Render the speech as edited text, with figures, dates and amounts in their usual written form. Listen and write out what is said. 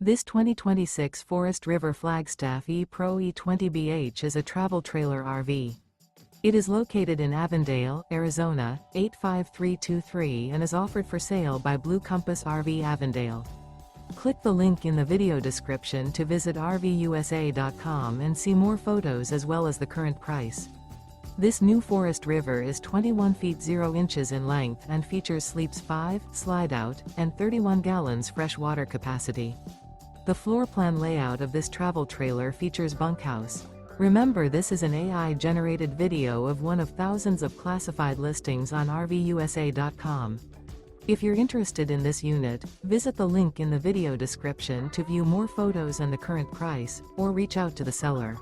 This 2026 Forest River Flagstaff E-Pro E20BH is a travel trailer RV. It is located in Avondale, Arizona, 85323 and is offered for sale by Blue Compass RV Avondale. Click the link in the video description to visit RVUSA.com and see more photos as well as the current price. This new Forest River is 21 feet 0 inches in length and features sleeps 5, slide-out, and 31 gallons fresh water capacity. The floor plan layout of this travel trailer features bunkhouse. Remember, this is an AI-generated video of one of thousands of classified listings on RVUSA.com. If you're interested in this unit, visit the link in the video description to view more photos and the current price, or reach out to the seller.